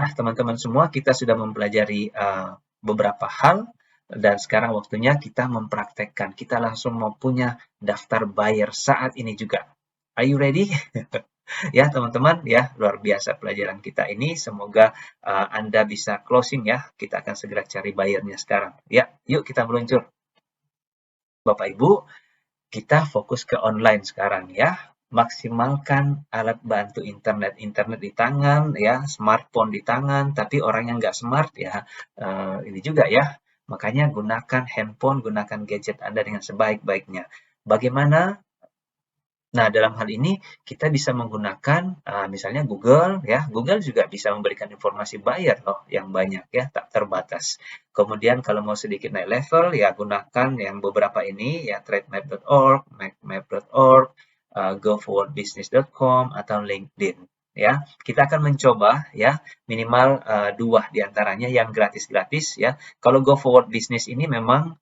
Nah, teman-teman semua, kita sudah mempelajari beberapa hal dan sekarang waktunya kita mempraktekkan. Kita langsung mau punya daftar buyer saat ini juga. Are you ready? Ya, teman-teman, ya, luar biasa pelajaran kita ini. Semoga Anda bisa closing ya. Kita akan segera cari buyernya sekarang. Ya, yuk kita meluncur. Bapak Ibu, kita fokus ke online sekarang ya. Maksimalkan alat bantu internet. Internet di tangan ya, smartphone di tangan, tapi orang yang nggak smart ya, ini juga ya. Makanya gunakan handphone, gunakan gadget Anda dengan sebaik-baiknya. Bagaimana? Nah, dalam hal ini kita bisa menggunakan misalnya Google ya. Google juga bisa memberikan informasi buyer loh yang banyak ya, tak terbatas. Kemudian kalau mau sedikit naik level ya gunakan yang beberapa ini ya trademap.org, macmap.org, goforwardbusiness.com atau LinkedIn ya. Kita akan mencoba ya minimal 2 diantaranya yang gratis-gratis ya. Kalau Go Forward Business ini memang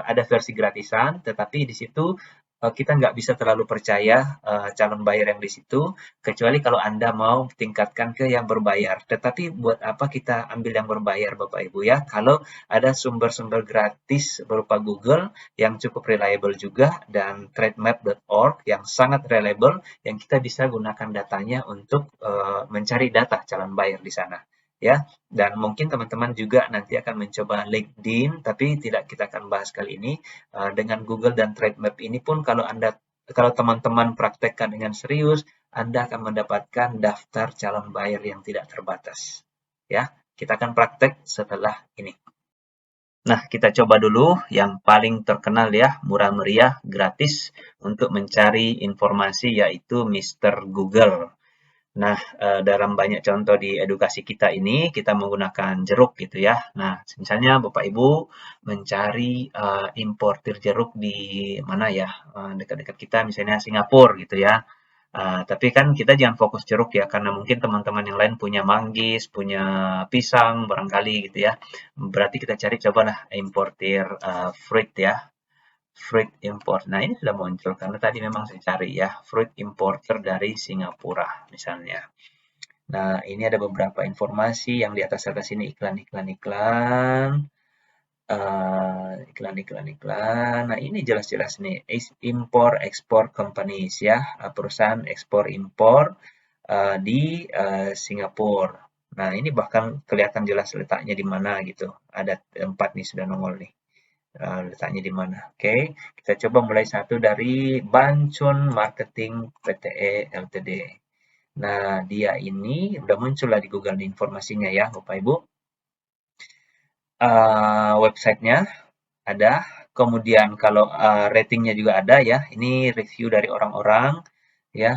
ada versi gratisan, tetapi di situ kita nggak bisa terlalu percaya calon buyer yang di situ, kecuali kalau Anda mau tingkatkan ke yang berbayar. Tetapi buat apa kita ambil yang berbayar, Bapak Ibu ya? Kalau ada sumber-sumber gratis berupa Google yang cukup reliable juga dan trademap.org yang sangat reliable yang kita bisa gunakan datanya untuk mencari data calon buyer di sana. Ya, dan mungkin teman-teman juga nanti akan mencoba LinkedIn, tapi tidak kita akan bahas kali ini. Dengan Google dan Trademap ini pun kalau teman-teman praktekkan dengan serius, Anda akan mendapatkan daftar calon buyer yang tidak terbatas. Ya, kita akan praktek setelah ini. Nah, kita coba dulu yang paling terkenal ya, murah meriah, gratis untuk mencari informasi yaitu Mister Google. Nah, dalam banyak contoh di edukasi kita ini, kita menggunakan jeruk gitu ya. Nah, misalnya Bapak Ibu mencari importir jeruk di mana ya, dekat-dekat kita misalnya Singapura gitu ya. Tapi kan kita jangan fokus jeruk ya, karena mungkin teman-teman yang lain punya manggis, punya pisang barangkali gitu ya. Berarti kita cari cobalah importir fruit ya, fruit import. Nah, ini sudah muncul karena tadi memang saya cari ya, fruit importer dari Singapura misalnya. Nah, ini ada beberapa informasi yang di atas ini iklan. Iklan. Nah, ini jelas-jelas nih, import export companies ya, perusahaan ekspor impor di Singapura. Nah, ini bahkan kelihatan jelas letaknya di mana gitu. Ada 4 nih sudah nongol nih. Letaknya di mana. Oke, kita coba mulai satu dari Bancun Marketing Pte. Ltd. Nah, dia ini udah muncul lah di Google nih informasinya ya, Bapak Ibu. Websitenya ada, kemudian kalau ratingnya juga ada ya. Ini review dari orang-orang ya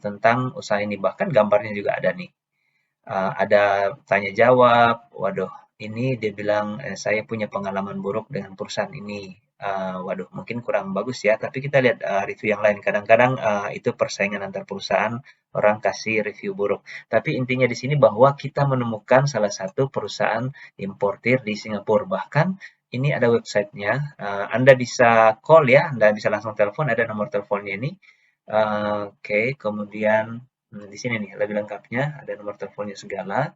tentang usaha ini, bahkan gambarnya juga ada nih. Ada tanya jawab. Waduh, ini dia bilang saya punya pengalaman buruk dengan perusahaan ini. Waduh, mungkin kurang bagus ya. Tapi kita lihat review yang lain. Kadang-kadang itu persaingan antar perusahaan, orang kasih review buruk. Tapi intinya di sini bahwa kita menemukan salah satu perusahaan importir di Singapura. Bahkan ini ada websitenya. Anda bisa call ya, Anda bisa langsung telepon. Ada nomor teleponnya ini. Oke, kemudian di sini nih lebih lengkapnya, ada nomor teleponnya segala.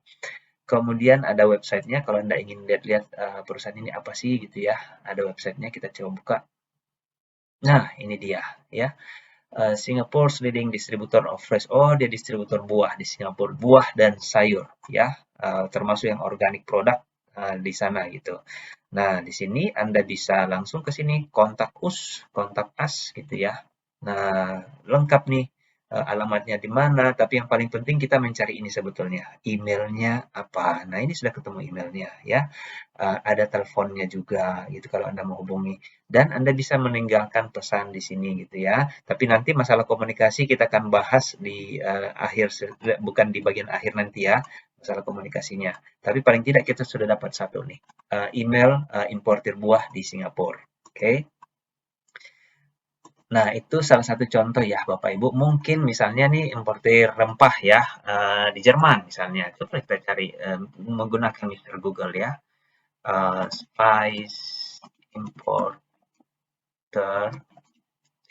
Kemudian ada websitenya kalau Anda ingin lihat-lihat perusahaan ini apa sih gitu ya. Ada websitenya, kita coba buka. Nah, ini dia ya. Singapore's leading distributor of fresh. Oh, dia distributor buah di Singapura, buah dan sayur ya. Termasuk yang organic product di sana gitu. Nah, di sini Anda bisa langsung ke sini kontak us gitu ya. Nah, lengkap nih alamatnya di mana, tapi yang paling penting kita mencari ini sebetulnya, emailnya apa. Nah, ini sudah ketemu emailnya ya. Ada teleponnya juga gitu kalau Anda mau hubungi. Dan Anda bisa meninggalkan pesan di sini gitu ya. Tapi nanti masalah komunikasi kita akan bahas di bukan di bagian akhir nanti ya, masalah komunikasinya. Tapi paling tidak kita sudah dapat satu nih, email importir buah di Singapura. Oke. Nah, itu salah satu contoh ya, Bapak Ibu. Mungkin misalnya nih importir rempah ya, di Jerman misalnya. Coba kita cari menggunakan Mister Google ya. Spice importer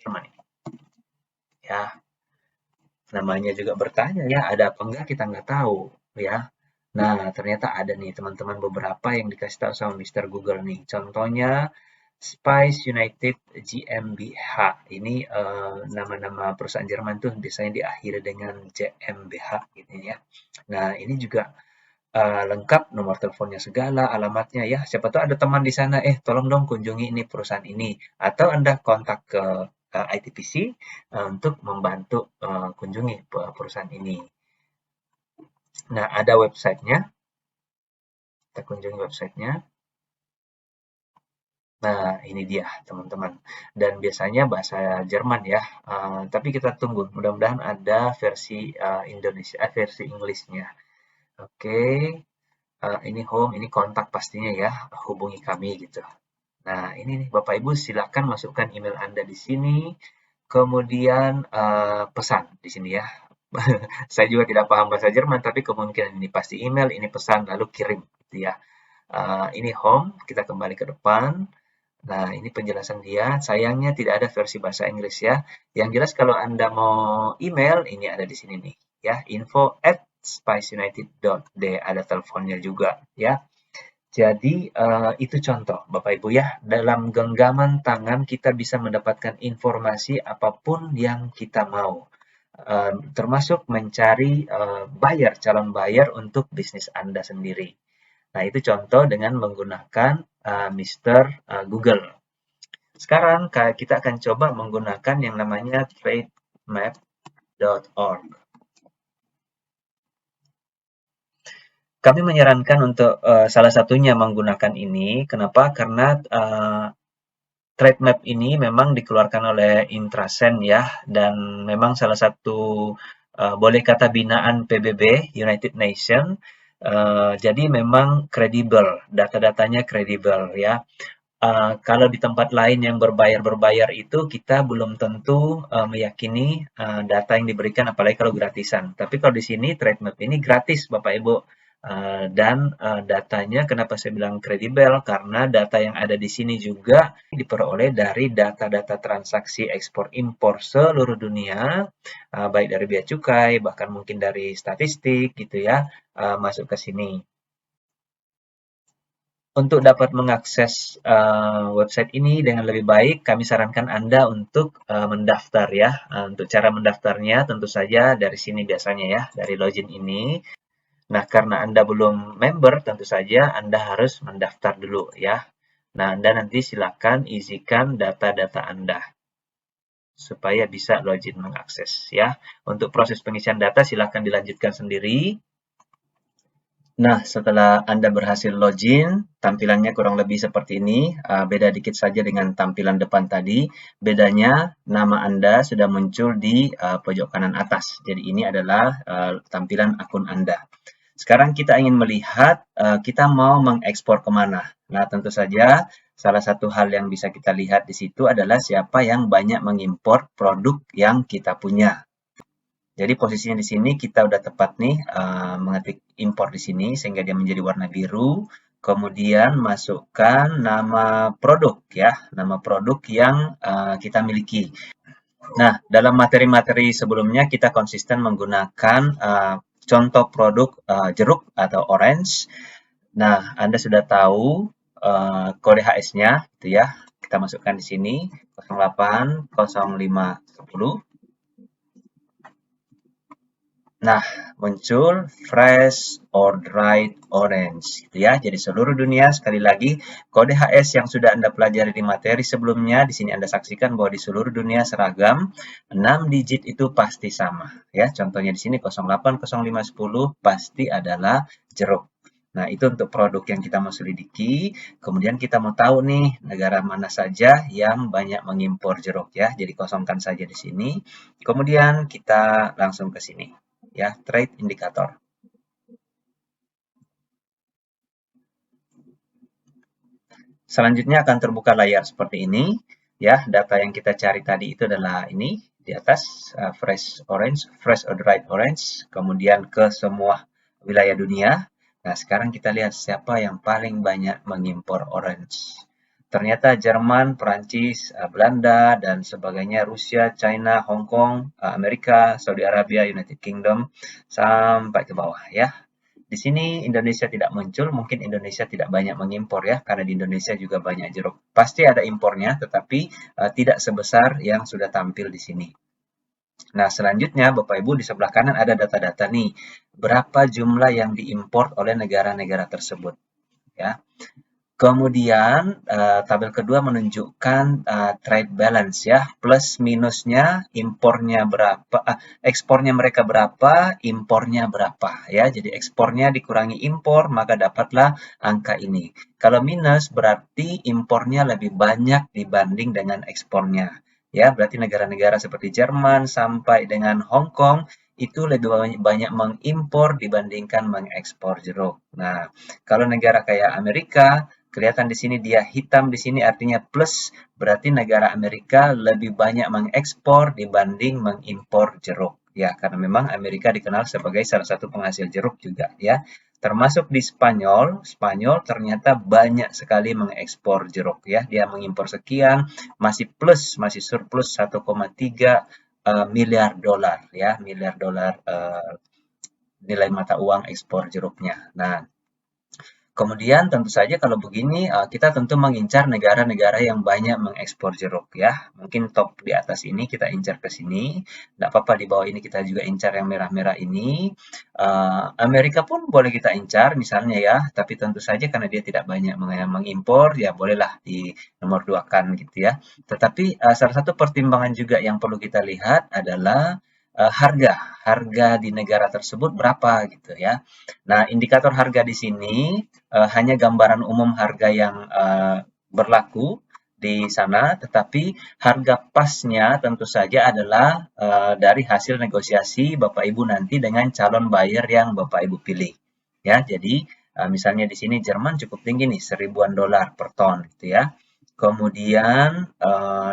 Jerman ya. Namanya juga bertanya ya, ada apa enggak kita nggak tahu ya. Nah, ternyata ada nih teman-teman beberapa yang dikasih tahu sama Mr. Google nih. Contohnya Spice United GmbH. Ini nama-nama perusahaan Jerman tuh biasanya diakhiri dengan GmbH gitu ya. Nah, ini juga lengkap, nomor teleponnya segala, alamatnya ya. Siapa tahu ada teman di sana, tolong dong kunjungi ini perusahaan ini. Atau Anda kontak ke ITPC untuk membantu kunjungi perusahaan ini. Nah, ada websitenya. Kita kunjungi websitenya. Nah, ini dia teman-teman. Dan biasanya bahasa Jerman ya. Tapi kita tunggu. Mudah-mudahan ada versi Indonesia, versi Inggrisnya. Oke. Ini home, ini kontak pastinya ya. Hubungi kami gitu. Nah, ini nih Bapak Ibu silakan masukkan email Anda di sini. Kemudian pesan di sini ya. Saya juga tidak paham bahasa Jerman, tapi kemungkinan ini pasti email, ini pesan, lalu kirim gitu ya. Ini home, kita kembali ke depan. Nah, ini penjelasan dia. Sayangnya tidak ada versi bahasa Inggris ya. Yang jelas kalau Anda mau email, ini ada di sini nih ya. info@spiceunited.d, ada teleponnya juga ya. Jadi itu contoh Bapak Ibu ya. Dalam genggaman tangan kita bisa mendapatkan informasi apapun yang kita mau. Termasuk mencari buyer, calon buyer untuk bisnis Anda sendiri. Nah, itu contoh dengan menggunakan Mr. Google. Sekarang kita akan coba menggunakan yang namanya trademap.org. Kami menyarankan untuk salah satunya menggunakan ini. Kenapa? Karena Trademap ini memang dikeluarkan oleh Intrasen ya, dan memang salah satu boleh kata binaan PBB, United Nation. Jadi memang kredibel, data-datanya kredibel ya. Kalau di tempat lain yang berbayar itu kita belum tentu meyakini data yang diberikan, apalagi kalau gratisan. Tapi kalau di sini Trademap ini gratis Bapak Ibu. Dan datanya kenapa saya bilang kredibel, karena data yang ada di sini juga diperoleh dari data-data transaksi ekspor impor seluruh dunia, baik dari bea cukai, bahkan mungkin dari statistik gitu ya, masuk ke sini. Untuk dapat mengakses website ini dengan lebih baik, kami sarankan Anda untuk mendaftar ya. Untuk cara mendaftarnya tentu saja dari sini biasanya ya, dari login ini. Nah, karena Anda belum member, tentu saja Anda harus mendaftar dulu ya. Nah, Anda nanti silakan isikan data-data Anda supaya bisa login mengakses ya. Untuk proses pengisian data silakan dilanjutkan sendiri. Nah, setelah Anda berhasil login, tampilannya kurang lebih seperti ini. Beda dikit saja dengan tampilan depan tadi. Bedanya, nama Anda sudah muncul di pojok kanan atas. Jadi ini adalah tampilan akun Anda. Sekarang kita ingin melihat kita mau mengekspor kemana. Nah, tentu saja salah satu hal yang bisa kita lihat di situ adalah siapa yang banyak mengimpor produk yang kita punya. Jadi posisinya di sini kita udah tepat nih mengetik impor di sini sehingga dia menjadi warna biru. Kemudian masukkan nama produk ya, nama produk yang kita miliki. Nah, dalam materi-materi sebelumnya kita konsisten menggunakan contoh produk jeruk atau orange. Nah, Anda sudah tahu kode HS-nya gitu ya. Kita masukkan di sini 080510. Nah, muncul fresh or dried orange gitu ya. Jadi seluruh dunia sekali lagi kode HS yang sudah Anda pelajari di materi sebelumnya di sini Anda saksikan bahwa di seluruh dunia seragam 6 digit itu pasti sama ya. Contohnya di sini 080510 pasti adalah jeruk. Nah, itu untuk produk yang kita mau selidiki. Kemudian kita mau tahu nih negara mana saja yang banyak mengimpor jeruk ya. Jadi kosongkan saja di sini. Kemudian kita langsung ke sini. Ya, trade indikator. Selanjutnya akan terbuka layar seperti ini. Ya, data yang kita cari tadi itu adalah ini di atas fresh orange, fresh or dried orange, kemudian ke semua wilayah dunia. Nah, sekarang kita lihat siapa yang paling banyak mengimpor orange. Ternyata Jerman, Perancis, Belanda, dan sebagainya, Rusia, China, Hong Kong, Amerika, Saudi Arabia, United Kingdom, sampai ke bawah ya. di sini Indonesia tidak muncul, mungkin Indonesia tidak banyak mengimpor ya, karena di Indonesia juga banyak jeruk. Pasti ada impornya, tetapi tidak sebesar yang sudah tampil di sini. Nah, selanjutnya Bapak Ibu di sebelah kanan ada data-data nih, berapa jumlah yang diimpor oleh negara-negara tersebut ya. Kemudian tabel kedua menunjukkan trade balance ya, plus minusnya impornya berapa, ekspornya mereka berapa, impornya berapa ya. Jadi ekspornya dikurangi impor, maka dapatlah angka ini. Kalau minus berarti impornya lebih banyak dibanding dengan ekspornya. Ya, berarti negara-negara seperti Jerman sampai dengan Hong Kong itu lebih banyak mengimpor dibandingkan mengekspor jeruk. Nah, kalau negara kayak Amerika kelihatan di sini dia hitam di sini artinya plus, berarti negara Amerika lebih banyak mengekspor dibanding mengimpor jeruk. Ya, karena memang Amerika dikenal sebagai salah satu penghasil jeruk juga ya. Termasuk di Spanyol, Spanyol ternyata banyak sekali mengekspor jeruk ya. Dia mengimpor sekian, masih plus, masih surplus 1,3 miliar dolar ya, miliar dolar nilai mata uang ekspor jeruknya. Nah, kemudian tentu saja kalau begini kita tentu mengincar negara-negara yang banyak mengekspor jeruk ya. Mungkin top di atas ini kita incar ke sini. Tidak apa-apa di bawah ini kita juga incar yang merah-merah ini. Amerika pun boleh kita incar misalnya ya. Tapi tentu saja karena dia tidak banyak mengimpor ya bolehlah di nomor dua kan gitu ya. Tetapi salah satu pertimbangan juga yang perlu kita lihat adalah harga. Harga di negara tersebut berapa gitu ya. Nah, indikator harga di sini hanya gambaran umum harga yang berlaku di sana, tetapi harga pasnya tentu saja adalah dari hasil negosiasi Bapak Ibu nanti dengan calon buyer yang Bapak Ibu pilih. Ya, jadi misalnya di sini Jerman cukup tinggi nih, $1.000 per ton gitu ya. Kemudian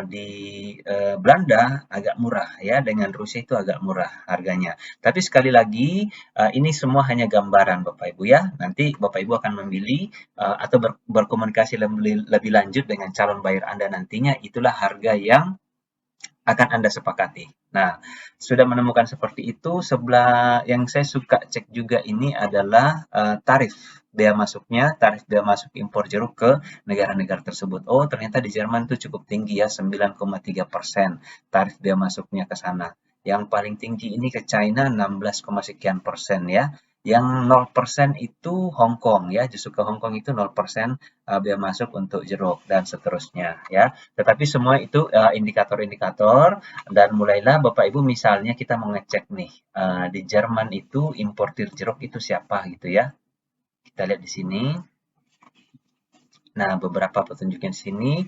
di Belanda agak murah ya, dengan Rusia itu agak murah harganya. Tapi sekali lagi ini semua hanya gambaran Bapak Ibu ya. Nanti Bapak Ibu akan memilih atau berkomunikasi lebih lanjut dengan calon buyer Anda nantinya, itulah harga yang akan Anda sepakati. Nah, sudah menemukan seperti itu, sebelah yang saya suka cek juga ini adalah tarif bea masuknya, tarif bea masuk impor jeruk ke negara-negara tersebut. Oh, ternyata di Jerman tuh cukup tinggi ya, 9,3% tarif bea masuknya ke sana. Yang paling tinggi ini ke China 16, sekian persen ya. Yang 0% itu Hong Kong ya, justru ke Hong Kong itu 0% bea masuk untuk jeruk dan seterusnya ya. Tetapi semua itu indikator-indikator dan mulailah Bapak Ibu misalnya kita mau ngecek nih di Jerman itu importir jeruk itu siapa gitu ya. Kita lihat di sini. Nah, beberapa petunjuknya di sini.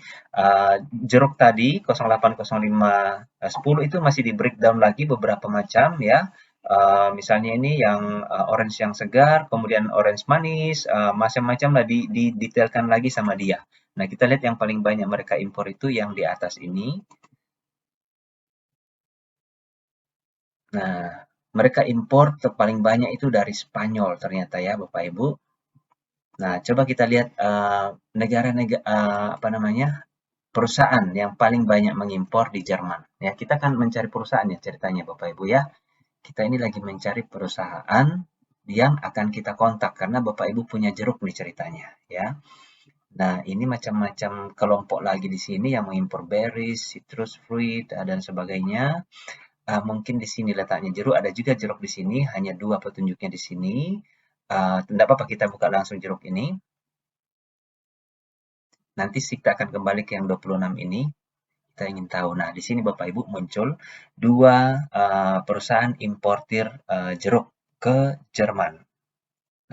Jeruk tadi 080510 itu masih di breakdown lagi beberapa macam ya. Misalnya ini yang orange yang segar, kemudian orange manis, macam-macam lah didetailkan lagi sama dia. Nah, kita lihat yang paling banyak mereka impor itu yang di atas ini. Nah, mereka impor paling banyak itu dari Spanyol ternyata ya, Bapak Ibu. Nah, coba kita lihat negara-negara apa namanya perusahaan yang paling banyak mengimpor di Jerman. Ya, kita kan mencari perusahaan ya ceritanya Bapak Ibu ya. Kita ini lagi mencari perusahaan yang akan kita kontak karena Bapak Ibu punya jeruk nih ceritanya ya. Nah, ini macam-macam kelompok lagi di sini yang mengimpor berries, citrus fruit, dan sebagainya. Mungkin di sini letaknya jeruk, ada juga jeruk di sini, hanya dua petunjuknya di sini. Tidak apa-apa kita buka langsung jeruk ini. Nanti kita akan kembali ke yang 26 ini. Kita ingin tahu. Nah, di sini Bapak Ibu muncul dua perusahaan importir jeruk ke Jerman.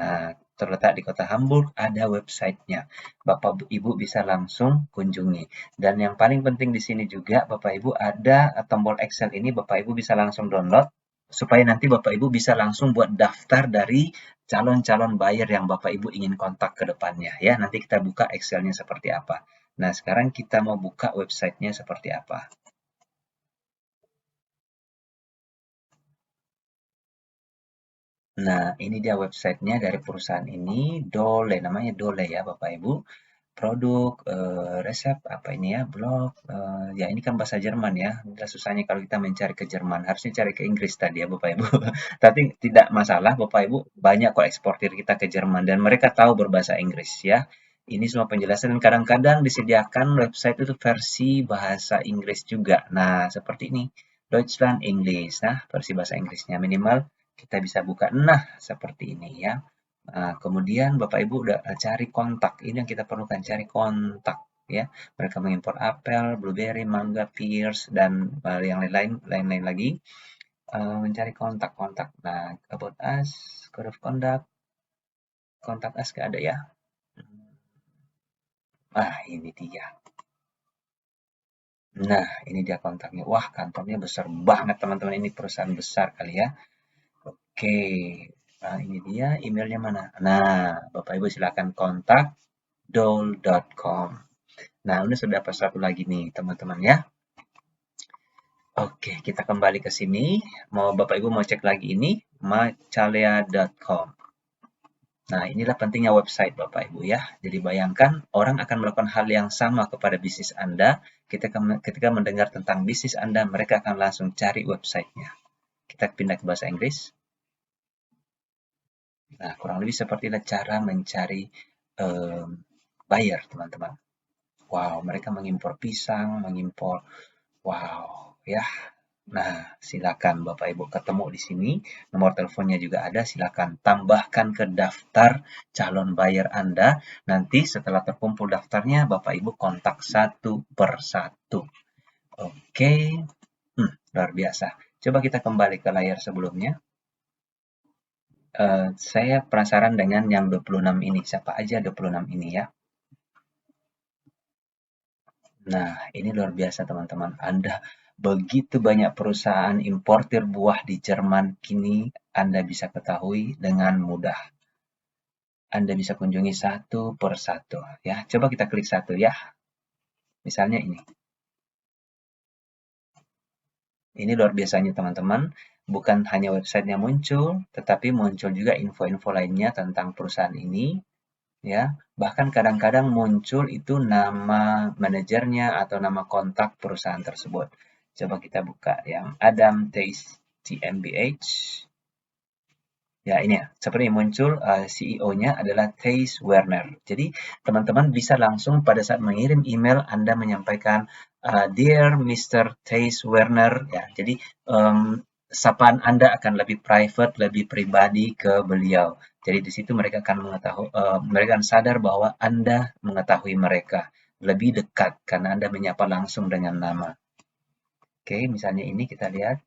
Nah, terletak di kota Hamburg, ada websitenya. Bapak Ibu bisa langsung kunjungi. Dan yang paling penting di sini juga, Bapak Ibu ada tombol Excel ini, Bapak Ibu bisa langsung download, supaya nanti Bapak Ibu bisa langsung buat daftar dari calon-calon buyer yang Bapak Ibu ingin kontak ke depannya. Ya, nanti kita buka Excel-nya seperti apa. Nah, sekarang kita mau buka websitenya seperti apa. Nah, ini dia websitenya dari perusahaan ini, Dole, namanya Dole ya Bapak Ibu. produk, resep, apa ini ya, blog, ya ini kan bahasa Jerman ya, udah susahnya kalau kita mencari ke Jerman, harusnya cari ke Inggris tadi ya Bapak Ibu. Tapi tidak masalah Bapak Ibu, banyak kok eksportir kita ke Jerman dan mereka tahu berbahasa Inggris ya. Ini semua penjelasan dan kadang-kadang disediakan website itu versi bahasa Inggris juga. Nah, seperti ini, Deutschland English. Nah, versi bahasa Inggrisnya minimal kita bisa buka. Nah, seperti ini ya. Nah, kemudian Bapak Ibu udah cari kontak. Ini yang kita perlukan, cari kontak ya. Mereka mengimpor apel, blueberry, mangga, pears dan yang lain-lain lagi. Mencari kontak-kontak. Nah, about us, code of conduct, kontak us nggak ada ya. Ah, ini dia. Nah, ini dia kontaknya. Wah, kantornya besar banget teman-teman. Ini perusahaan besar kali ya. Oke, nah, ini dia emailnya mana. Nah, Bapak Ibu silakan kontak dole.com. Nah, ini sudah dapat satu lagi nih, teman-teman ya. Oke, kita kembali ke sini. Mau Bapak Ibu mau cek lagi ini, macalea.com. Nah, inilah pentingnya website Bapak Ibu ya. Jadi bayangkan orang akan melakukan hal yang sama kepada bisnis Anda. Ketika mendengar tentang bisnis Anda, mereka akan langsung cari websitenya. Kita pindah ke bahasa Inggris. Nah, kurang lebih sepertilah cara mencari buyer, teman-teman. Wow, mereka mengimpor pisang, mengimpor, wow, ya. Nah, silakan Bapak Ibu ketemu di sini. Nomor teleponnya juga ada. Silakan tambahkan ke daftar calon buyer Anda. Nanti setelah terkumpul daftarnya, Bapak Ibu kontak satu per satu. Oke, luar biasa. Coba kita kembali ke layar sebelumnya. Saya penasaran dengan yang 26 ini. Siapa aja 26 ini ya? Nah, ini luar biasa teman-teman. Anda begitu banyak perusahaan importir buah di Jerman kini Anda bisa ketahui dengan mudah. Anda bisa kunjungi satu per satu ya. Coba kita klik satu ya. Misalnya ini. Ini luar biasanya teman-teman. Bukan hanya websitenya muncul, tetapi muncul juga info-info lainnya tentang perusahaan ini ya. Bahkan kadang-kadang muncul itu nama manajernya atau nama kontak perusahaan tersebut. Coba kita buka yang Adam Taste GmbH. Ya, ini ya, seperti muncul CEO-nya adalah Thijs Werner. Jadi, teman-teman bisa langsung pada saat mengirim email Anda menyampaikan Dear Mr. Thijs Werner, ya. Jadi, sapaan Anda akan lebih private, lebih pribadi ke beliau. Jadi di situ mereka akan mengetahui, mereka akan sadar bahwa Anda mengetahui mereka lebih dekat karena Anda menyapa langsung dengan nama. Oke, misalnya ini kita lihat.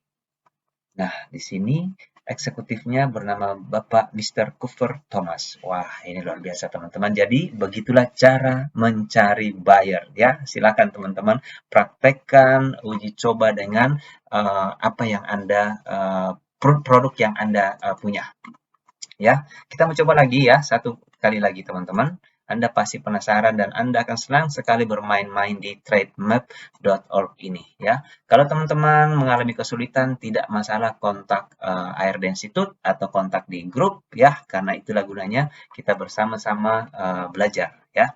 Nah, di sini eksekutifnya bernama Bapak Mr. Cooper Thomas. Wah, ini luar biasa teman-teman. Jadi, begitulah cara mencari buyer ya. Silakan teman-teman praktekkan, uji coba dengan apa yang Anda produk yang Anda punya. Ya, kita mencoba lagi ya, satu kali lagi teman-teman. Anda pasti penasaran dan Anda akan senang sekali bermain-main di trademap.org ini ya. Kalau teman-teman mengalami kesulitan, tidak masalah kontak ARD Institute atau kontak di grup ya, karena itulah gunanya kita bersama-sama belajar ya.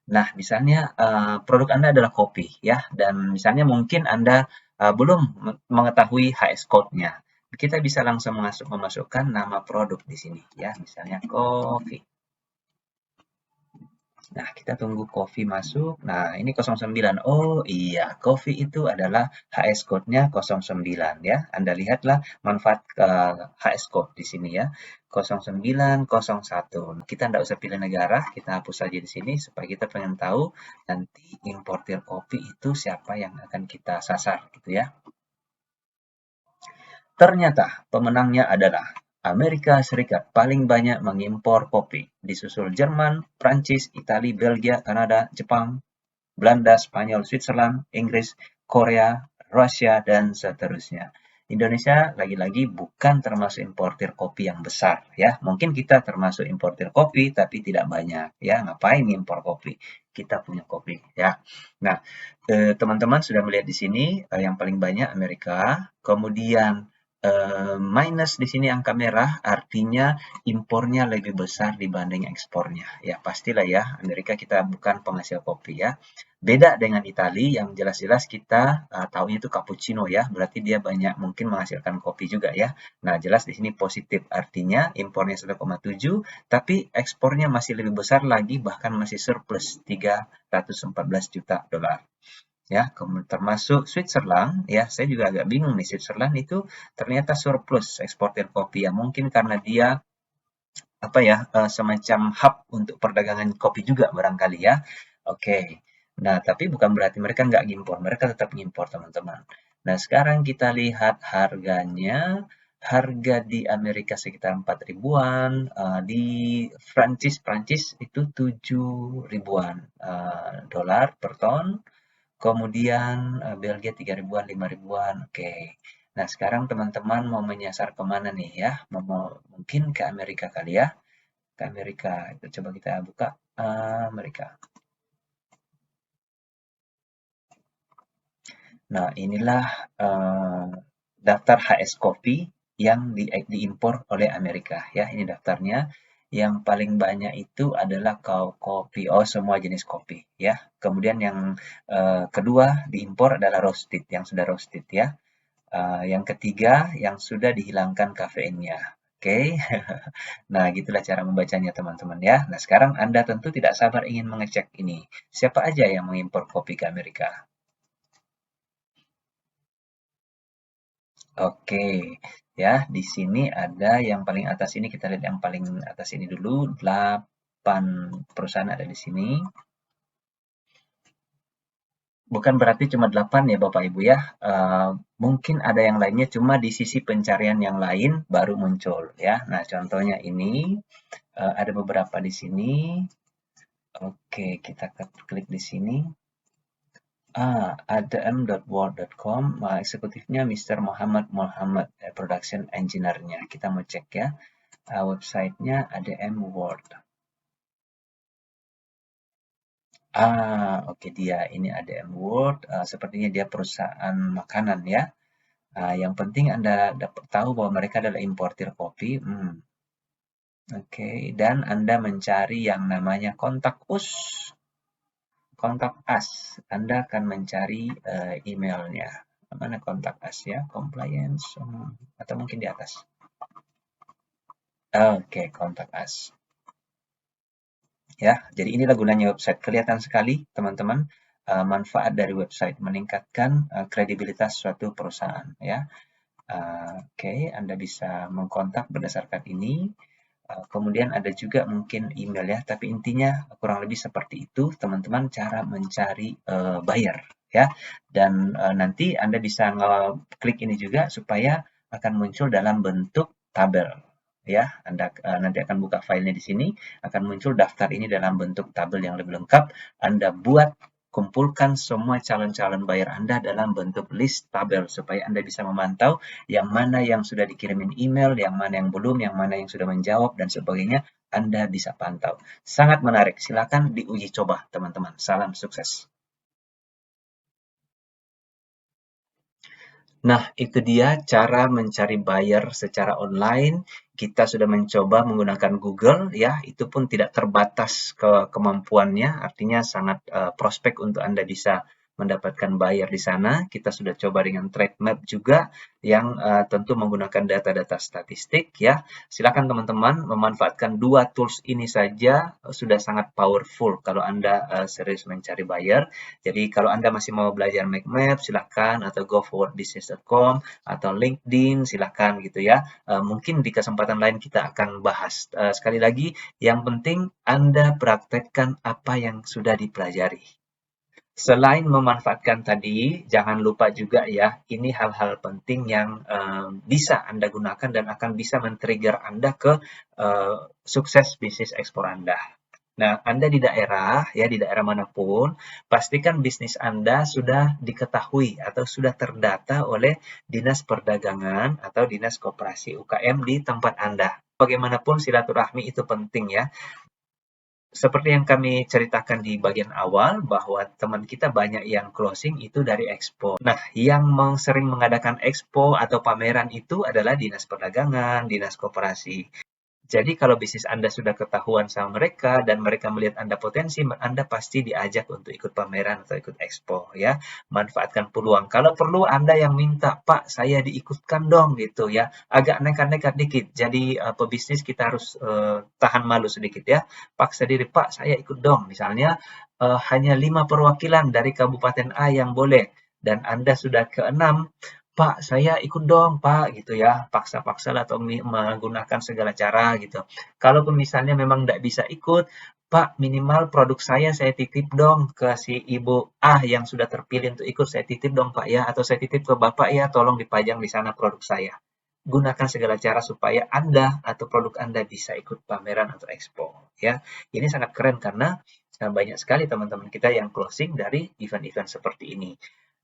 Nah, misalnya produk Anda adalah kopi ya, dan misalnya mungkin Anda belum mengetahui HS code-nya. Kita bisa langsung memasukkan nama produk di sini ya, misalnya kopi. Nah, kita tunggu coffee masuk. Nah, ini 09. Oh iya, coffee itu adalah HS code-nya 09 ya. Anda lihatlah manfaat HS code di sini ya. 0901. Kita tidak usah pilih negara, kita hapus saja di sini supaya kita pengen tahu nanti importir kopi itu siapa yang akan kita sasar gitu ya. Ternyata pemenangnya adalah Amerika Serikat paling banyak mengimpor kopi, disusul Jerman, Prancis, Italia, Belgia, Kanada, Jepang, Belanda, Spanyol, Switzerland, Inggris, Korea, Rusia, dan seterusnya. Indonesia lagi-lagi bukan termasuk importir kopi yang besar ya. Mungkin kita termasuk importir kopi tapi tidak banyak ya. Ngapain impor kopi? Kita punya kopi ya. Nah, teman-teman sudah melihat di sini yang paling banyak Amerika, kemudian minus di sini angka merah artinya impornya lebih besar dibanding ekspornya. Ya pastilah ya, Amerika kita bukan penghasil kopi ya. Beda dengan Italia yang jelas-jelas kita tahunya itu cappuccino ya, berarti dia banyak mungkin menghasilkan kopi juga ya. Nah, jelas di sini positif artinya impornya 1,7 tapi ekspornya masih lebih besar lagi bahkan masih surplus 314 juta dolar. Ya, termasuk Switzerland, ya saya juga agak bingung nih, Switzerland itu ternyata surplus eksportir kopi ya, mungkin karena dia apa ya semacam hub untuk perdagangan kopi juga barangkali ya. Oke, nah tapi bukan berarti mereka nggak ngimpor, mereka tetap ngimpor teman-teman. Nah sekarang kita lihat harganya, harga di Amerika sekitar 4 ribuan, di Prancis itu 7 ribuan dolar per ton. Kemudian Belgia 3 ribuan, 5 ribuan. Oke. Nah, sekarang teman-teman mau menyasar kemana nih ya? Mungkin ke Amerika kali ya. Ke Amerika. Itu coba kita buka Amerika. Nah, inilah daftar HS Coffee yang diimpor oleh Amerika ya. Ini daftarnya. Yang paling banyak itu adalah kopi, semua jenis kopi ya. Kemudian yang kedua diimpor adalah roasted, yang sudah roasted ya. Yang ketiga yang sudah dihilangkan kafeinnya. Oke. Nah, gitulah cara membacanya teman-teman ya. Nah, sekarang Anda tentu tidak sabar ingin mengecek ini. Siapa aja yang mengimpor kopi ke Amerika? Oke, ya di sini ada yang paling atas ini, kita lihat yang paling atas ini dulu, 8 perusahaan ada di sini. Bukan berarti cuma 8 ya Bapak Ibu ya, mungkin ada yang lainnya cuma di sisi pencarian yang lain baru muncul ya. Nah contohnya ini, ada beberapa di sini. Oke, kita klik di sini. Ada m.world.com, eksekutifnya Mr. Muhammad, production engineer-nya. Kita mau cek ya, website-nya ADM World. Oke dia, ini ADM World, sepertinya dia perusahaan makanan ya. Yang penting Anda dapat tahu bahwa mereka adalah importir kopi. Oke, dan Anda mencari yang namanya kontak us. Kontak us, Anda akan mencari emailnya. Mana kontak us ya? Compliance, atau mungkin di atas. Oke, kontak us. Ya, jadi inilah gunanya website. Kelihatan sekali, teman-teman, manfaat dari website meningkatkan kredibilitas suatu perusahaan. Ya, oke, Anda bisa mengkontak berdasarkan ini. Kemudian ada juga mungkin email ya, tapi intinya kurang lebih seperti itu teman-teman cara mencari buyer ya. Dan nanti Anda bisa klik ini juga supaya akan muncul dalam bentuk tabel ya. Anda nanti akan buka filenya di sini, akan muncul daftar ini dalam bentuk tabel yang lebih lengkap. Anda kumpulkan semua calon-calon buyer Anda dalam bentuk list tabel supaya Anda bisa memantau yang mana yang sudah dikirimin email, yang mana yang belum, yang mana yang sudah menjawab, dan sebagainya. Anda bisa pantau. Sangat menarik. Silakan diuji coba, teman-teman. Salam sukses. Nah, itu dia cara mencari buyer secara online. Kita sudah mencoba menggunakan Google, ya, itu pun tidak terbatas kemampuannya, artinya sangat prospek untuk Anda bisa mendapatkan buyer di sana. Kita sudah coba dengan Trade Map juga, yang tentu menggunakan data-data statistik, ya. Silakan teman-teman memanfaatkan dua tools ini saja, sudah sangat powerful kalau Anda serius mencari buyer. Jadi kalau Anda masih mau belajar make map, silakan, atau goforwardbusiness.com, atau LinkedIn, silakan gitu ya. Mungkin di kesempatan lain kita akan bahas. Sekali lagi, yang penting Anda praktekkan apa yang sudah dipelajari. Selain memanfaatkan tadi, jangan lupa juga ya, ini hal-hal penting yang bisa Anda gunakan dan akan bisa men-trigger Anda ke sukses bisnis ekspor Anda. Nah, Anda di daerah, ya di daerah manapun, pastikan bisnis Anda sudah diketahui atau sudah terdata oleh Dinas Perdagangan atau Dinas Koperasi UKM di tempat Anda. Bagaimanapun silaturahmi itu penting ya. Seperti yang kami ceritakan di bagian awal, bahwa teman kita banyak yang closing itu dari expo. Nah, yang sering mengadakan expo atau pameran itu adalah dinas perdagangan, dinas koperasi. Jadi kalau bisnis Anda sudah ketahuan sama mereka dan mereka melihat Anda potensi, Anda pasti diajak untuk ikut pameran atau ikut expo ya. Manfaatkan peluang. Kalau perlu Anda yang minta, "Pak, saya diikutkan dong," gitu ya. Agak nekat-nekat dikit. Jadi pebisnis kita harus tahan malu sedikit ya. Paksa diri, "Pak, saya ikut dong." Misalnya hanya 5 perwakilan dari Kabupaten A yang boleh dan Anda sudah keenam, "Pak, saya ikut dong, Pak," gitu ya. Paksa-paksalah atau menggunakan segala cara gitu. Kalaupun misalnya memang nggak bisa ikut, "Pak, minimal produk saya titip dong ke si Ibu A yang sudah terpilih untuk ikut, saya titip dong, Pak ya, atau saya titip ke Bapak ya, tolong dipajang di sana produk saya." Gunakan segala cara supaya Anda atau produk Anda bisa ikut pameran atau expo ya. Ini sangat keren karena banyak sekali teman-teman kita yang closing dari event-event seperti ini.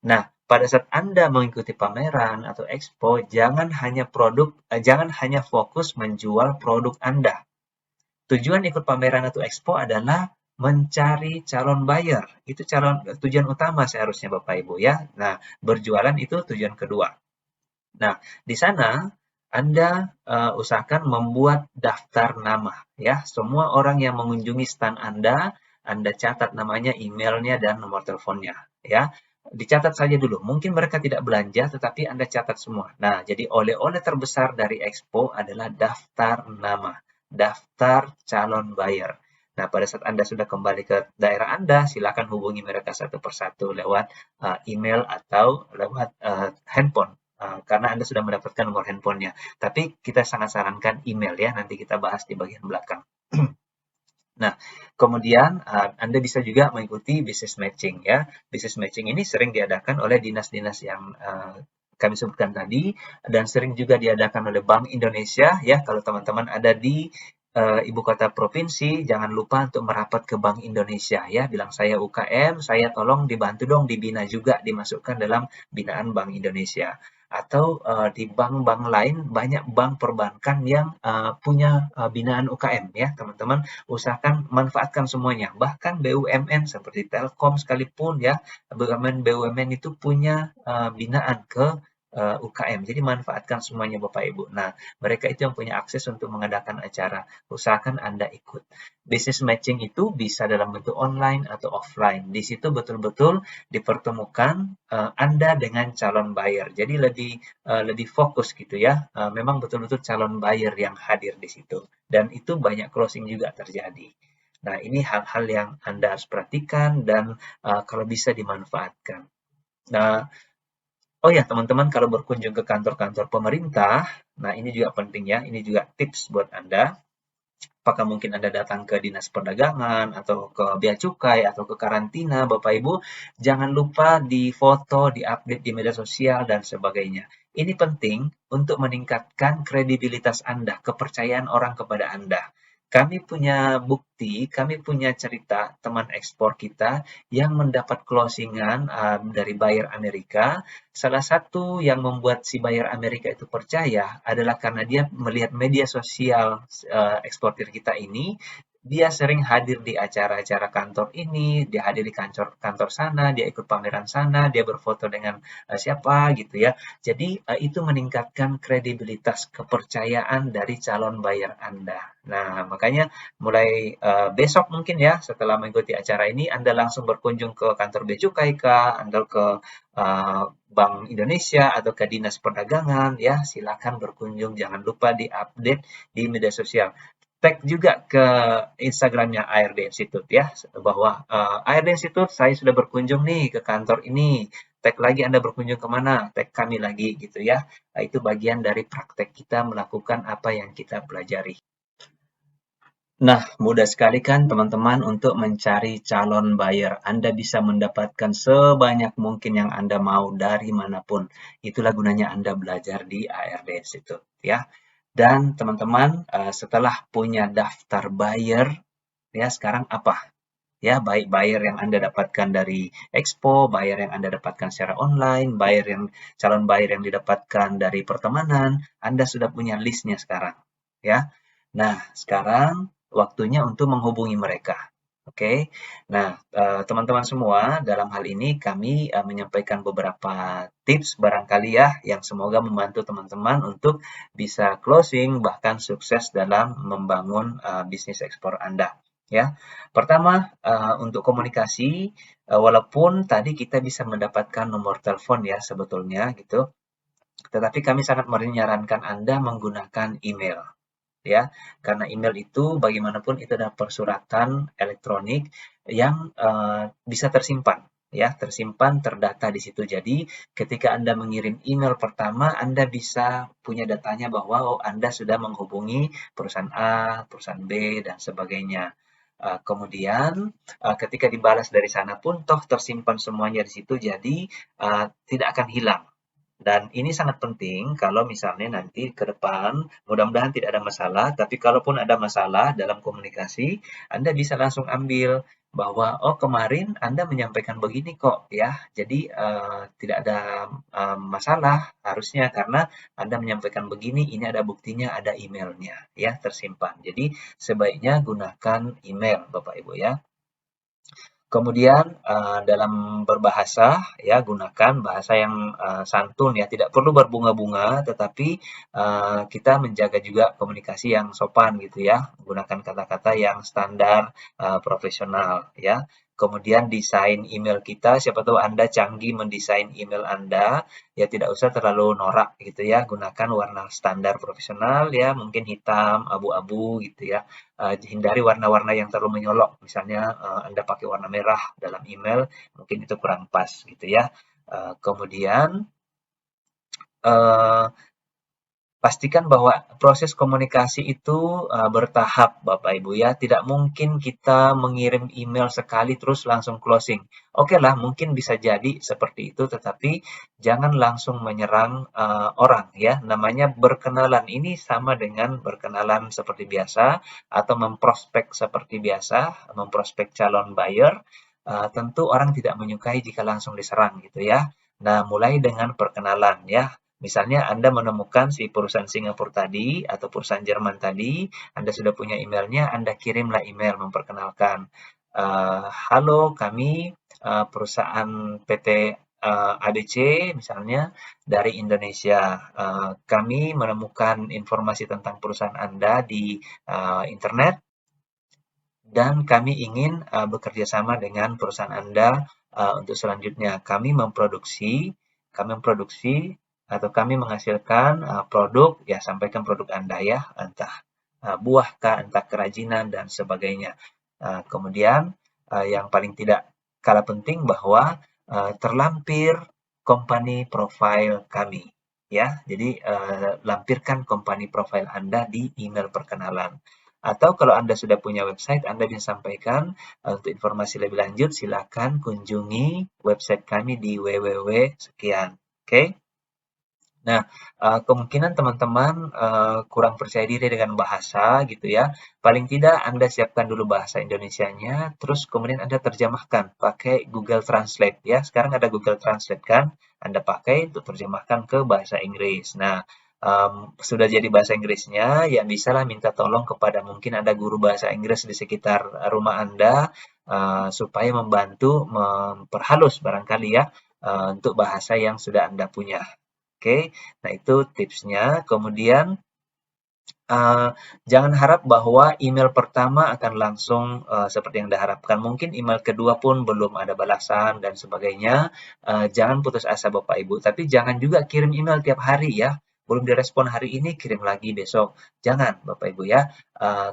Nah, pada saat Anda mengikuti pameran atau expo, jangan hanya fokus menjual produk Anda. Tujuan ikut pameran atau expo adalah mencari calon buyer. Itu tujuan utama seharusnya Bapak Ibu ya. Nah, berjualan itu tujuan kedua. Nah, di sana Anda usahakan membuat daftar nama ya. Semua orang yang mengunjungi stand Anda catat namanya, emailnya, dan nomor teleponnya ya. Dicatat saja dulu. Mungkin mereka tidak belanja, tetapi Anda catat semua. Nah, jadi oleh-oleh terbesar dari Expo adalah daftar nama, daftar calon buyer. Nah, pada saat Anda sudah kembali ke daerah Anda, silakan hubungi mereka satu persatu lewat email atau lewat handphone. Karena Anda sudah mendapatkan nomor handphonenya. Tapi kita sangat sarankan email ya, nanti kita bahas di bagian belakang. Nah, kemudian Anda bisa juga mengikuti business matching ya. Business matching ini sering diadakan oleh dinas-dinas yang kami sebutkan tadi dan sering juga diadakan oleh Bank Indonesia ya. Kalau teman-teman ada di ibu kota provinsi, jangan lupa untuk merapat ke Bank Indonesia ya. Bilang saya UKM, saya tolong dibantu dong dibina juga, dimasukkan dalam binaan Bank Indonesia. Atau di bank-bank lain, banyak bank perbankan yang punya binaan UKM ya teman-teman. Usahakan manfaatkan semuanya. Bahkan BUMN seperti Telkom sekalipun ya, BUMN itu punya binaan ke UKM. Jadi manfaatkan semuanya Bapak Ibu. Nah, mereka itu yang punya akses untuk mengadakan acara. Usahakan Anda ikut. Business matching itu bisa dalam bentuk online atau offline. Di situ betul-betul dipertemukan Anda dengan calon buyer. Jadi lebih fokus gitu ya. Memang betul-betul calon buyer yang hadir di situ. Dan itu banyak closing juga terjadi. Nah, ini hal-hal yang Anda harus perhatikan dan kalau bisa dimanfaatkan. Nah, oh ya teman-teman, kalau berkunjung ke kantor-kantor pemerintah, nah ini juga penting ya, ini juga tips buat Anda. Apakah mungkin Anda datang ke Dinas Perdagangan atau ke Bea Cukai atau ke karantina, Bapak Ibu, jangan lupa di-foto, di-update di media sosial dan sebagainya. Ini penting untuk meningkatkan kredibilitas Anda, kepercayaan orang kepada Anda. Kami punya bukti, kami punya cerita teman ekspor kita yang mendapat closingan dari buyer Amerika. Salah satu yang membuat si buyer Amerika itu percaya adalah karena dia melihat media sosial eksportir kita ini, dia sering hadir di acara-acara kantor ini, dia hadir di kantor kantor sana, dia ikut pameran sana, dia berfoto dengan siapa gitu ya. Jadi itu meningkatkan kredibilitas, kepercayaan dari calon buyer Anda. Nah, makanya mulai besok mungkin ya, setelah mengikuti acara ini, Anda langsung berkunjung ke kantor Bea Cukai kah, Anda ke Bank Indonesia atau ke Dinas Perdagangan ya, silakan berkunjung. Jangan lupa di-update di media sosial. Tag juga ke Instagramnya ARD Institute ya, bahwa ARD Institute saya sudah berkunjung nih ke kantor ini. Tag lagi Anda berkunjung kemana? Tag kami lagi gitu ya. Nah, itu bagian dari praktek kita melakukan apa yang kita pelajari. Nah, mudah sekali kan teman-teman untuk mencari calon buyer. Anda bisa mendapatkan sebanyak mungkin yang Anda mau dari manapun. Itulah gunanya Anda belajar di ARD Institute ya. Dan teman-teman, setelah punya daftar buyer, ya sekarang apa? Ya, baik buyer yang Anda dapatkan dari expo, buyer yang Anda dapatkan secara online, calon buyer yang didapatkan dari pertemanan, Anda sudah punya listnya sekarang. Ya. Nah, sekarang waktunya untuk menghubungi mereka. Oke. Nah, teman-teman semua, dalam hal ini kami menyampaikan beberapa tips barangkali ya yang semoga membantu teman-teman untuk bisa closing bahkan sukses dalam membangun bisnis ekspor Anda. Ya, pertama untuk komunikasi, walaupun tadi kita bisa mendapatkan nomor telepon ya sebetulnya gitu, tetapi kami sangat menyarankan Anda menggunakan email ya, karena email itu bagaimanapun itu adalah persuratan elektronik yang bisa tersimpan ya, tersimpan terdata di situ. Jadi ketika Anda mengirim email pertama, Anda bisa punya datanya bahwa oh Anda sudah menghubungi perusahaan A, perusahaan B dan sebagainya. Kemudian ketika dibalas dari sana pun toh tersimpan semuanya di situ, jadi tidak akan hilang. Dan ini sangat penting kalau misalnya nanti ke depan, mudah-mudahan tidak ada masalah, tapi kalaupun ada masalah dalam komunikasi, Anda bisa langsung ambil bahwa, oh kemarin Anda menyampaikan begini kok ya, jadi tidak ada masalah harusnya karena Anda menyampaikan begini, ini ada buktinya, ada emailnya ya tersimpan. Jadi sebaiknya gunakan email Bapak Ibu ya. Kemudian dalam berbahasa ya gunakan bahasa yang santun ya, tidak perlu berbunga-bunga tetapi kita menjaga juga komunikasi yang sopan gitu ya, menggunakan kata-kata yang standar profesional ya. Kemudian desain email kita, siapa tahu Anda canggih mendesain email Anda, ya tidak usah terlalu norak gitu ya, gunakan warna standar profesional ya, mungkin hitam, abu-abu gitu ya. Hindari warna-warna yang terlalu menyolok, misalnya Anda pakai warna merah dalam email, mungkin itu kurang pas gitu ya. Kemudian pastikan bahwa proses komunikasi itu bertahap Bapak Ibu ya. Tidak mungkin kita mengirim email sekali terus langsung closing. Oke lah, mungkin bisa jadi seperti itu, tetapi jangan langsung menyerang orang ya. Namanya berkenalan ini sama dengan berkenalan seperti biasa atau memprospek seperti biasa, memprospek calon buyer. Tentu orang tidak menyukai jika langsung diserang gitu ya. Nah, mulai dengan perkenalan ya. Misalnya Anda menemukan si perusahaan Singapura tadi atau perusahaan Jerman tadi, Anda sudah punya emailnya, Anda kirimlah email memperkenalkan. Halo, kami perusahaan PT ABC misalnya dari Indonesia. Kami menemukan informasi tentang perusahaan Anda di internet dan kami ingin bekerja sama dengan perusahaan Anda untuk selanjutnya. Kami memproduksi atau kami menghasilkan produk, ya sampaikan produk Anda ya, entah buah kah, entah kerajinan dan sebagainya. Kemudian yang paling tidak kalah penting bahwa terlampir company profile kami ya. Jadi lampirkan company profile Anda di email perkenalan. Atau kalau Anda sudah punya website, Anda bisa sampaikan untuk informasi lebih lanjut silakan kunjungi website kami di www.sekian. Oke. Nah, kemungkinan teman-teman kurang percaya diri dengan bahasa gitu ya. Paling tidak Anda siapkan dulu bahasa Indonesianya, terus kemudian Anda terjemahkan pakai Google Translate ya. Sekarang ada Google Translate kan, Anda pakai untuk terjemahkan ke bahasa Inggris. Nah, sudah jadi bahasa Inggrisnya, ya bisalah minta tolong kepada mungkin ada guru bahasa Inggris di sekitar rumah Anda supaya membantu memperhalus barangkali ya untuk bahasa yang sudah Anda punya. Oke, nah itu tipsnya. Kemudian jangan harap bahwa email pertama akan langsung seperti yang Anda harapkan. Mungkin email kedua pun belum ada balasan dan sebagainya. Jangan putus asa Bapak Ibu, tapi jangan juga kirim email tiap hari ya. Belum direspon hari ini, kirim lagi besok. Jangan Bapak Ibu ya.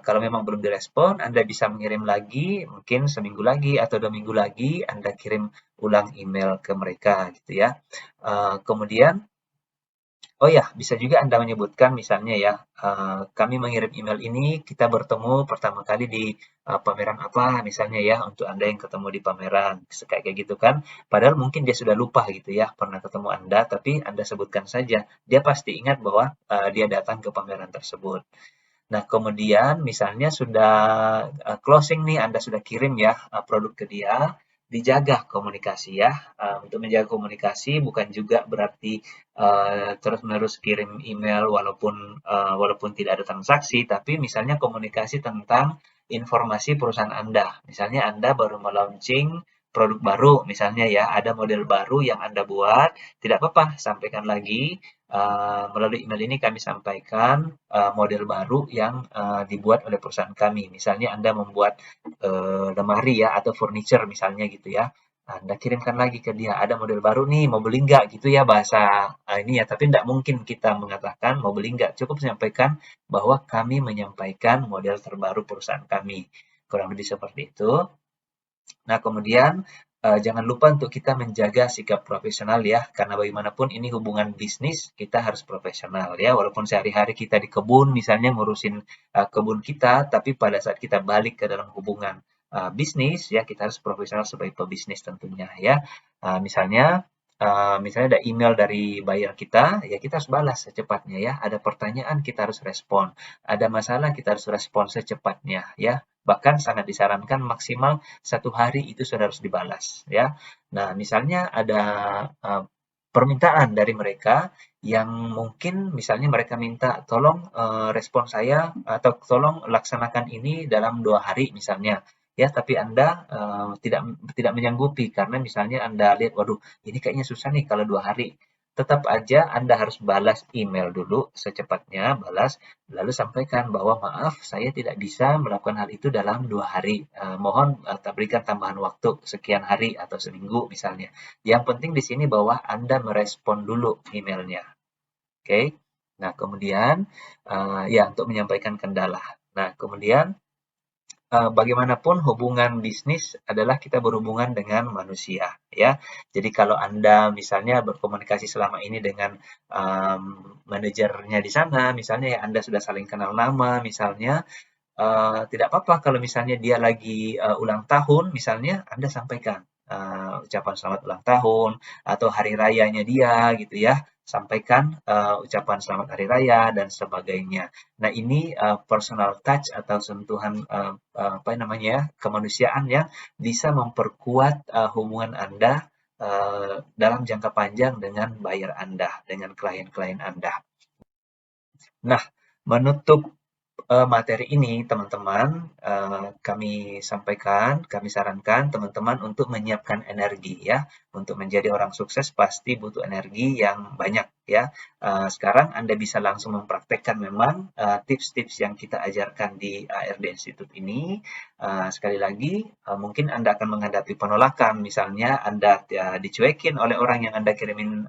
Kalau memang belum direspon, Anda bisa mengirim lagi, mungkin seminggu lagi atau 2 minggu lagi, Anda kirim ulang email ke mereka gitu ya. Kemudian oh ya, bisa juga Anda menyebutkan misalnya ya, kami mengirim email ini, kita bertemu pertama kali di pameran apa misalnya ya, untuk Anda yang ketemu di pameran, kayak gitu kan. Padahal mungkin dia sudah lupa gitu ya, pernah ketemu Anda, tapi Anda sebutkan saja. Dia pasti ingat bahwa dia datang ke pameran tersebut. Nah, kemudian misalnya sudah closing nih, Anda sudah kirim ya produk ke dia, dijaga komunikasi ya. Untuk menjaga komunikasi bukan juga berarti terus-menerus kirim email walaupun tidak ada transaksi, tapi misalnya komunikasi tentang informasi perusahaan Anda. Misalnya Anda baru melaunching produk baru, misalnya ya, ada model baru yang Anda buat, tidak apa-apa, sampaikan lagi. Melalui email ini kami sampaikan model baru yang dibuat oleh perusahaan kami. Misalnya Anda membuat lemari ya atau furniture misalnya gitu ya. Anda kirimkan lagi ke dia, ada model baru nih, mau beli nggak gitu ya bahasa ini ya. Tapi tidak mungkin kita mengatakan mau beli nggak, cukup menyampaikan bahwa kami menyampaikan model terbaru perusahaan kami. Kurang lebih seperti itu. Nah, kemudian jangan lupa untuk kita menjaga sikap profesional ya, karena bagaimanapun ini hubungan bisnis, kita harus profesional ya. Walaupun sehari-hari kita di kebun, misalnya ngurusin kebun kita, tapi pada saat kita balik ke dalam hubungan bisnis ya, kita harus profesional sebagai pebisnis tentunya ya. Misalnya ada email dari buyer kita, ya kita harus balas secepatnya ya. Ada pertanyaan kita harus respon, ada masalah kita harus respon secepatnya ya. Bahkan sangat disarankan maksimal 1 hari itu sudah harus dibalas ya. Nah, misalnya ada permintaan dari mereka yang mungkin misalnya mereka minta tolong respon saya atau tolong laksanakan ini dalam 2 hari misalnya ya, tapi Anda tidak tidak menyanggupi karena misalnya Anda lihat, waduh ini kayaknya susah nih kalau 2 hari. Tetap aja Anda harus balas email dulu secepatnya, balas lalu sampaikan bahwa maaf saya tidak bisa melakukan hal itu dalam 2 hari. Mohon berikan tambahan waktu sekian hari atau seminggu misalnya. Yang penting di sini bahwa Anda merespon dulu emailnya. Oke. Nah, kemudian ya untuk menyampaikan kendala. Nah, kemudian bagaimanapun hubungan bisnis adalah kita berhubungan dengan manusia ya. Jadi kalau Anda misalnya berkomunikasi selama ini dengan manajernya di sana, misalnya ya Anda sudah saling kenal nama misalnya, tidak apa-apa kalau misalnya dia lagi ulang tahun misalnya Anda sampaikan ucapan selamat ulang tahun atau hari rayanya dia gitu ya, sampaikan ucapan selamat hari raya dan sebagainya. Nah ini personal touch atau sentuhan apa namanya ya, kemanusiaan yang bisa memperkuat hubungan Anda dalam jangka panjang dengan buyer Anda, dengan klien-klien Anda. Nah, menutup materi ini teman-teman, kami sampaikan, kami sarankan teman-teman untuk menyiapkan energi ya. Untuk menjadi orang sukses pasti butuh energi yang banyak ya. Sekarang Anda bisa langsung mempraktekkan memang tips-tips yang kita ajarkan di ARD Institute ini. Sekali lagi, mungkin Anda akan menghadapi penolakan, misalnya Anda dicuekin oleh orang yang Anda kirimin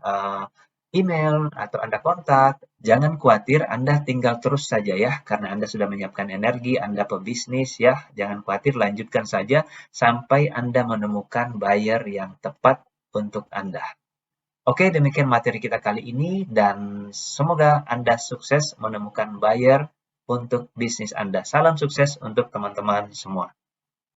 email atau Anda kontak. Jangan khawatir, Anda tinggal terus saja ya, karena Anda sudah menyiapkan energi, Anda pebisnis ya. Jangan khawatir, lanjutkan saja sampai Anda menemukan buyer yang tepat untuk Anda. Oke, demikian materi kita kali ini dan semoga Anda sukses menemukan buyer untuk bisnis Anda. Salam sukses untuk teman-teman semua.